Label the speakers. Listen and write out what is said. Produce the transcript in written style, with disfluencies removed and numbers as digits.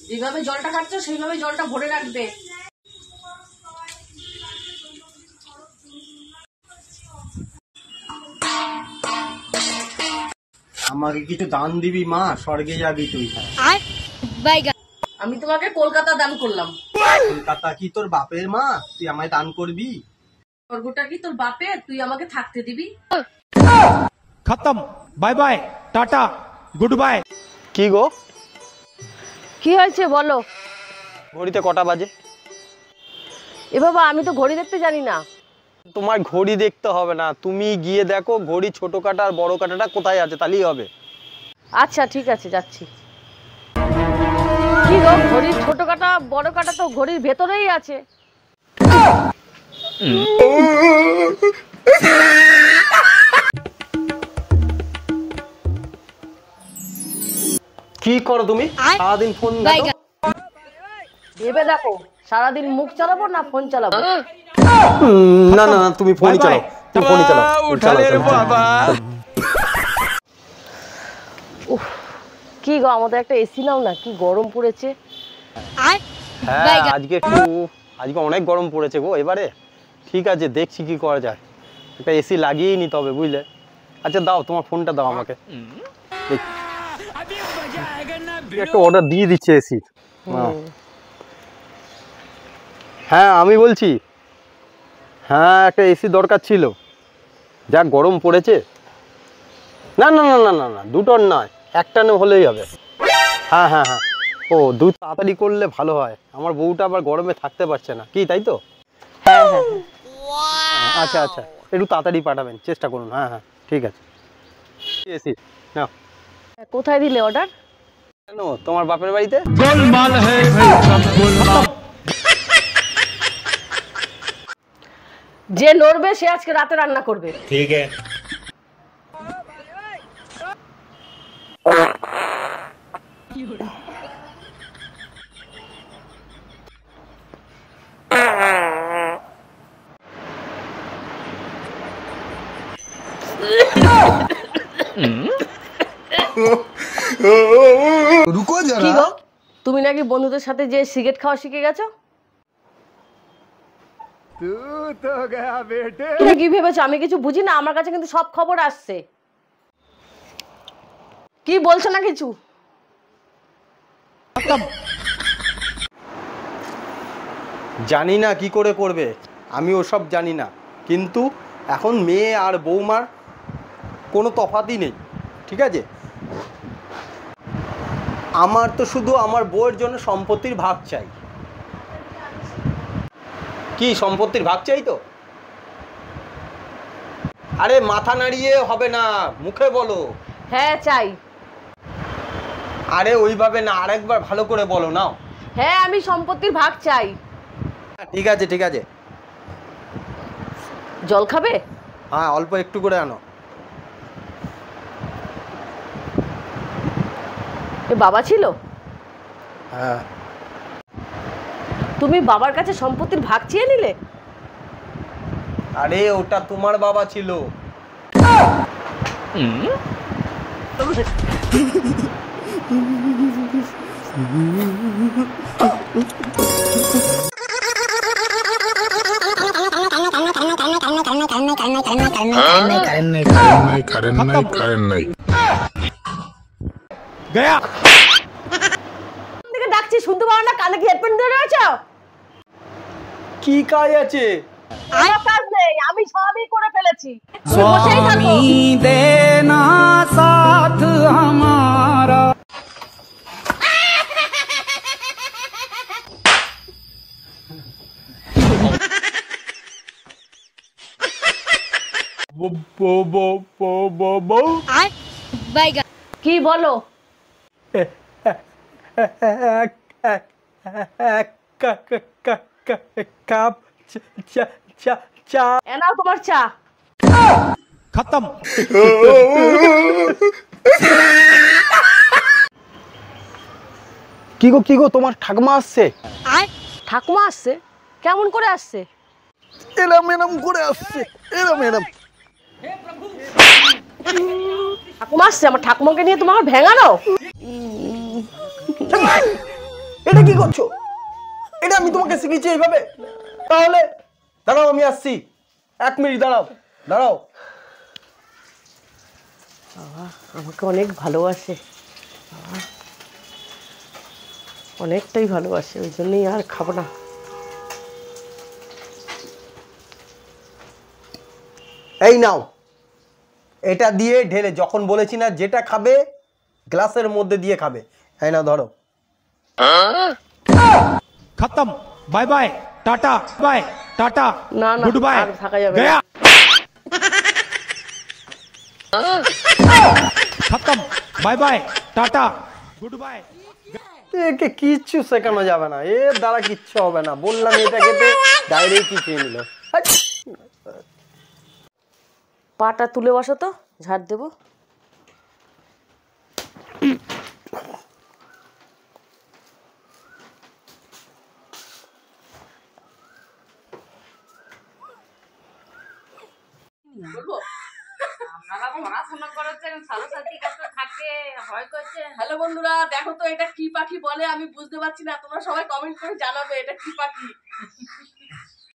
Speaker 1: যেভাবে জলটা খাচ্ছ সেইভাবে জলটা ভরে রাখবে।
Speaker 2: আমাকে কিছু দান দিবি মা, স্বর্গে যাবি তুই।
Speaker 1: আমি তোমাকে কলকাতা দান করলাম।
Speaker 2: কলকাতা কি তোর বাপের মা, তুই আমায় দান করবি?
Speaker 1: স্বর্গটা কি তোর বাপের, তুই আমাকে থাকতে দিবি?
Speaker 3: খতম, bye bye, tata, good bye.
Speaker 2: কি গো,
Speaker 1: কি হয়েছে বলো?
Speaker 2: ঘড়িতে কটা বাজে?
Speaker 1: এ বাবা, আমি তো ঘড়ি দেখতে জানি না।
Speaker 2: তোমার ঘড়ি দেখতে হবে না, তুমি গিয়ে দেখো ঘড়ি ছোট কাটা আর বড় কাটাটা কোথায় আছে, তাহলেই হবে।
Speaker 1: আচ্ছা ঠিক আছে, যাচ্ছি। কি গো, ঘড়ির ছোট কাটা বড় কাটা তো ঘড়ির ভেতরেই আছে।
Speaker 2: কি করো তুমি সারাদিন? ফোন দেখো।
Speaker 1: ভেবে দেখো, সারাদিন মুখ চালাবো না ফোন চালাবো?
Speaker 2: না না না, তুমি ফোনই চালাও, তুমি ফোনই চালাও।
Speaker 1: কি গো, আমাদের একটা এসি নাও না, কি গরম পড়েছে।
Speaker 2: হ্যাঁ, আজকে অনেক গরম পড়েছে গো এবারে। ঠিক আছে, দেখছি কি করা যায়, একটা এসি লাগিয়েই নিতে হবে, বুঝলে? আচ্ছা দাও, তোমার ফোনটা দাও আমাকে। একটা অর্ডার দিয়ে দিচ্ছে এসি। হ্যাঁ আমি বলছি, হ্যাঁ একটা এসি দরকার ছিল, যা গরম পড়েছে। না না না না না না, দুটোর নয়, একটা হলেই হবে। হ্যাঁ হ্যাঁ হ্যাঁ, ও দুধ তাড়াতাড়ি করলে ভালো হয়, আমার বউটা আবার গরমে থাকতে পারছে না, কি তাই তো?
Speaker 1: হ্যাঁ হ্যাঁ,
Speaker 2: আচ্ছা আচ্ছা, একটু তাড়াতাড়ি পাঠাবেন, চেষ্টা করুন। হ্যাঁ হ্যাঁ ঠিক আছে। এসি নাও।
Speaker 1: কোথায় দিলে অর্ডার?
Speaker 2: কেন, তোমার বাপের বাড়িতে।
Speaker 1: যে নড়বে সে আজকে রাতে রান্না করবে।
Speaker 3: ঠিক আছে।
Speaker 4: रुको
Speaker 1: কি
Speaker 4: जरा।
Speaker 1: গো, তুমি নাকি বন্ধুদের সাথে যে সিগারেট খাওয়া শিখে গেছো? তুমি কি ভেবেছো আমি কিছু বুঝি না? আমার কাছে কিন্তু সব খবর আসছে। কি বলছো না কিছু?
Speaker 2: জানি না কি করে করবে, আমি ওসব জানি না, কিন্তু এখন মেয়ে আর বৌমার কোনো তফাতই নেই, ঠিক আছে? আমার তো শুধু আমার বউয়ের জন্য সম্পত্তির ভাগ চাই। কি সম্পত্তির ভাগ চাই তো? আরে মাথা নাড়িয়ে হবে না, মুখে বলো।
Speaker 1: হ্যাঁ চাই।
Speaker 2: আরে ওইভাবে না, আরেকবার ভালো করে বলো। নাও।
Speaker 1: হ্যাঁ, আমি সম্পত্তির ভাগ চাই।
Speaker 2: ঠিক আছে ঠিক আছে।
Speaker 1: জল খাবে?
Speaker 2: হ্যাঁ অল্প একটু করে আনো।
Speaker 1: এ বাবা ছিল?
Speaker 2: হ্যাঁ।
Speaker 1: তুমি বাবার কাছে সম্পত্তির ভাগ চেয়ে নিলে?
Speaker 2: আরে ওটা তোমার বাবা ছিল।
Speaker 3: गया।
Speaker 1: ডাকছি শুনতে পাও না? কানে কি হেডফোন দিয়ে রয়েছো?
Speaker 2: কি কাজ আছে?
Speaker 1: আমার কাজ নেই, আমি সবই করে ফেলেছি। তুমি বসেই থাকো।
Speaker 5: देना साथ हमारा।
Speaker 1: কি বলো?
Speaker 2: কাপ চা।
Speaker 1: এনাও তোমার চা।
Speaker 3: खत्म।
Speaker 2: কি গো তোমার ঠাকুমা আসছে?
Speaker 1: ঠাকুমা আসছে? কেমন করে আসছে?
Speaker 2: এরম করে আসছে, এরম।
Speaker 1: ঠাকুমা আসছে? আমার ঠাকুমাকে নিয়ে তোমার ভেঙানো?
Speaker 2: এটা কি করছো? এটা আমি তোমাকে শিখিয়েছি এইভাবে? তাহলে দাঁড়াও, আমি আসছি, 1 মিনিট দাঁড়াও দাঁড়াও।
Speaker 1: বাবা আমাকে অনেক ভালোবাসে, বাবা অনেকটাই ভালোবাসে, ওই জন্যই আর খাবো না।
Speaker 2: এই নাও, এটা দিয়ে ঢেলে, যখন বলেছি না যেটা খাবে গ্লাসের মধ্যে দিয়ে খাবে। এই নাও ধরো।
Speaker 3: खत्म। Bye bye tata, bye tata,
Speaker 1: না না
Speaker 3: गुड बाय,
Speaker 1: আর থাকা যাবে না।
Speaker 3: गया। खत्म। Bye bye tata, goodbye.
Speaker 2: একে কিচ্ছু শেখানো যাবে না, এর দ্বারা কিচ্ছু হবে না। বললাম এটা খেতে, ডাইরেক্ট কি খেয়ে নিল।
Speaker 1: পাটা তুলে বসো তো, ঝাড় দেবো। হ্যালো বন্ধুরা, দেখো তো এটা কি পাখি বলে, আমি বুঝতে পারছি না, তোমরা সবাই কমেন্ট করে জানাবে এটা কি পাখি।